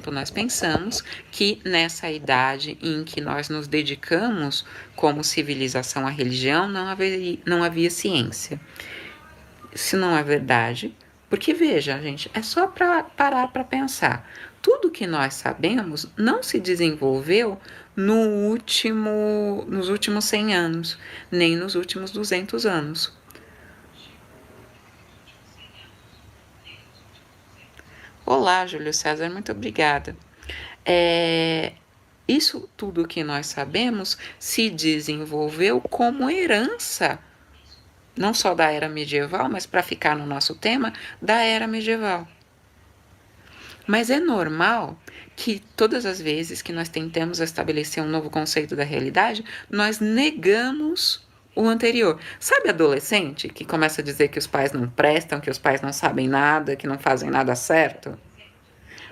nós pensamos que nessa idade em que nós nos dedicamos como civilização à religião, não havia ciência. Isso não é verdade, porque veja, gente, é só para parar para pensar. Tudo que nós sabemos não se desenvolveu nos últimos 100 anos, nem nos últimos 200 anos. Olá, Júlio César, muito obrigada. Isso tudo que nós sabemos se desenvolveu como herança, não só da era medieval, mas para ficar no nosso tema, da era medieval. Mas é normal que todas as vezes que nós tentamos estabelecer um novo conceito da realidade, nós negamos o anterior. Sabe adolescente que começa a dizer que os pais não prestam, que os pais não sabem nada, que não fazem nada certo?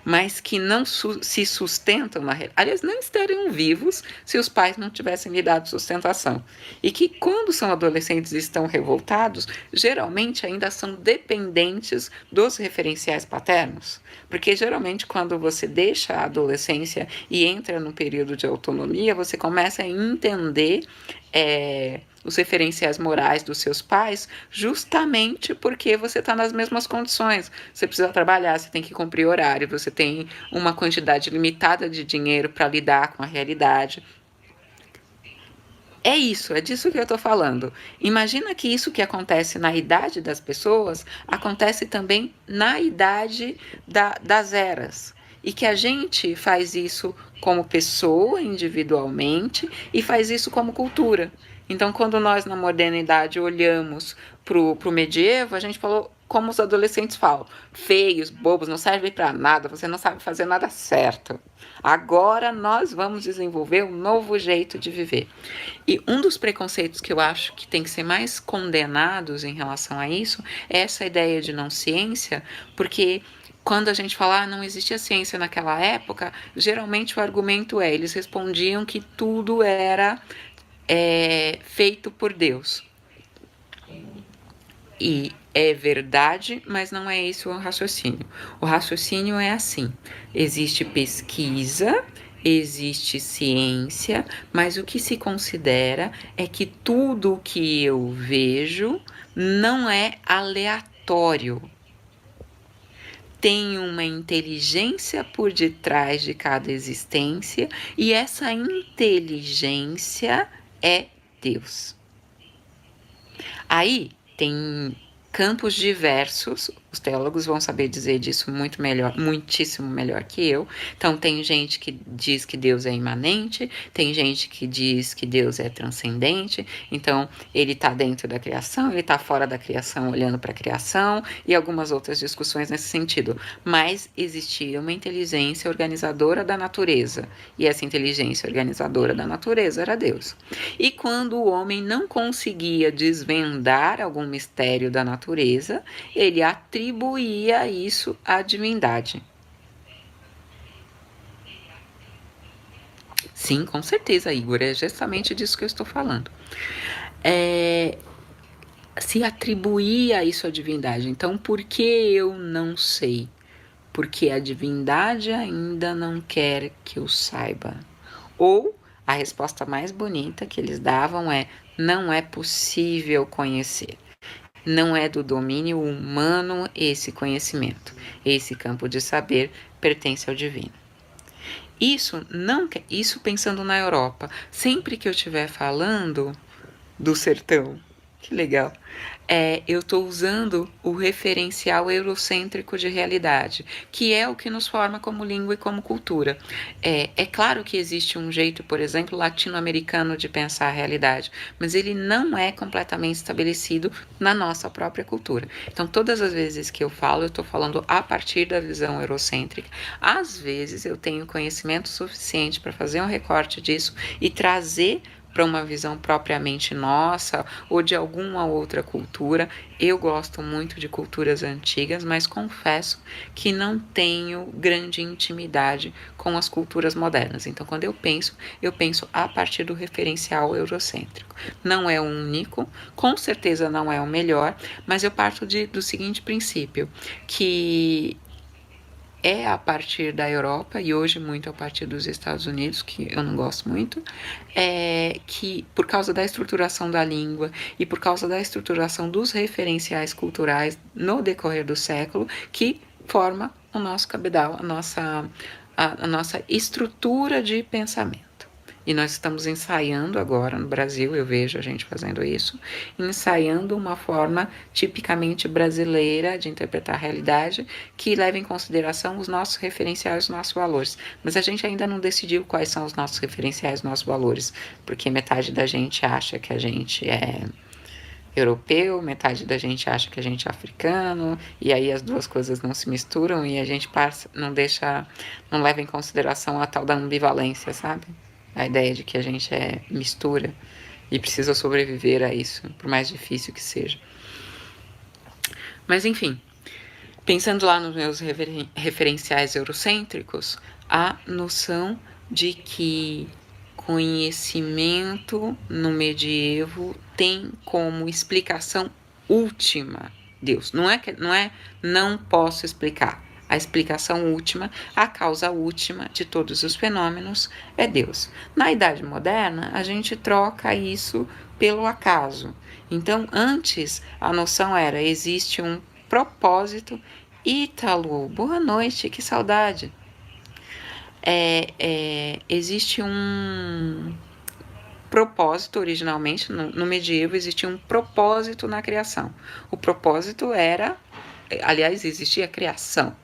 Mas que não se sustentam na realidade. Aliás, não estariam vivos se os pais não tivessem lhe dado sustentação. E que, quando são adolescentes e estão revoltados, geralmente ainda são dependentes dos referenciais paternos. Porque, geralmente, quando você deixa a adolescência e entra no período de autonomia, você começa a entender os referenciais morais dos seus pais, justamente porque você está nas mesmas condições. Você precisa trabalhar, você tem que cumprir horário, você tem uma quantidade limitada de dinheiro para lidar com a realidade. É disso que eu estou falando. Imagina que isso que acontece na idade das pessoas acontece também na idade das eras. E que a gente faz isso como pessoa, individualmente, e faz isso como cultura. Então, quando nós na modernidade olhamos para o medievo, a gente falou, como os adolescentes falam, feios, bobos, não servem para nada, você não sabe fazer nada certo. Agora nós vamos desenvolver um novo jeito de viver. E um dos preconceitos que eu acho que tem que ser mais condenados em relação a isso é essa ideia de não ciência, porque quando a gente fala não existia ciência naquela época, geralmente o argumento eles respondiam que tudo era feito por Deus. E é verdade, mas não é esse o raciocínio. O raciocínio é assim: existe pesquisa, existe ciência, mas o que se considera é que tudo o que eu vejo não é aleatório. Tem uma inteligência por detrás de cada existência e essa inteligência é Deus. Aí tem campos diversos, os teólogos vão saber dizer disso muito melhor, muitíssimo melhor que eu. Então tem gente que diz que Deus é imanente, tem gente que diz que Deus é transcendente, então ele está dentro da criação, ele está fora da criação olhando para a criação e algumas outras discussões nesse sentido. Mas existia uma inteligência organizadora da natureza e essa inteligência organizadora da natureza era Deus. E quando o homem não conseguia desvendar algum mistério da natureza, ele atribuía isso à divindade. Sim, com certeza, Igor, é justamente disso que eu estou falando. Se atribuía isso à divindade. Então, por que eu não sei? Porque a divindade ainda não quer que eu saiba. Ou a resposta mais bonita que eles davam é: não é possível conhecer. Não é do domínio humano esse conhecimento. Esse campo de saber pertence ao divino. Isso pensando na Europa. Sempre que eu estiver falando do sertão, que legal, eu estou usando o referencial eurocêntrico de realidade, que é o que nos forma como língua e como cultura. É claro que existe um jeito, por exemplo, latino-americano de pensar a realidade, mas ele não é completamente estabelecido na nossa própria cultura. Então, todas as vezes que eu estou falando a partir da visão eurocêntrica. Às vezes eu tenho conhecimento suficiente para fazer um recorte disso e trazer para uma visão propriamente nossa ou de alguma outra cultura. Eu gosto muito de culturas antigas, mas confesso que não tenho grande intimidade com as culturas modernas. Então, quando eu penso a partir do referencial eurocêntrico. Não é o único, com certeza não é o melhor, mas eu parto do seguinte princípio, que é a partir da Europa e hoje muito a partir dos Estados Unidos, que eu não gosto muito, que por causa da estruturação da língua e por causa da estruturação dos referenciais culturais no decorrer do século, que forma o nosso cabedal, a nossa estrutura de pensamento. E nós estamos ensaiando agora no Brasil, eu vejo a gente fazendo isso, ensaiando uma forma tipicamente brasileira de interpretar a realidade que leva em consideração os nossos referenciais, os nossos valores. Mas a gente ainda não decidiu quais são os nossos referenciais, os nossos valores, porque metade da gente acha que a gente é europeu, metade da gente acha que a gente é africano, e aí as duas coisas não se misturam e a gente não leva em consideração a tal da ambivalência, sabe? A ideia de que a gente é mistura e precisa sobreviver a isso, por mais difícil que seja. Mas enfim, pensando lá nos meus referenciais eurocêntricos, a noção de que conhecimento no medievo tem como explicação última Deus. Não posso explicar. A explicação última, a causa última de todos os fenômenos é Deus. Na Idade Moderna, a gente troca isso pelo acaso. Então, antes, a noção era: existe um propósito. Ítalo, boa noite, que saudade. Existe um propósito originalmente, no medievo existia um propósito na criação. O propósito era, aliás, existia a criação.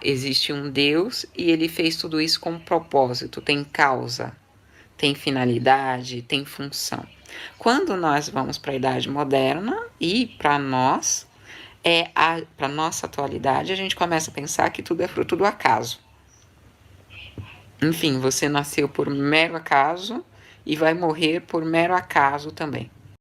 Existe um Deus e ele fez tudo isso com propósito, tem causa, tem finalidade, tem função. Quando nós vamos para a Idade Moderna e para nós, para nossa atualidade, a gente começa a pensar que tudo é fruto do acaso. Enfim, você nasceu por mero acaso e vai morrer por mero acaso também.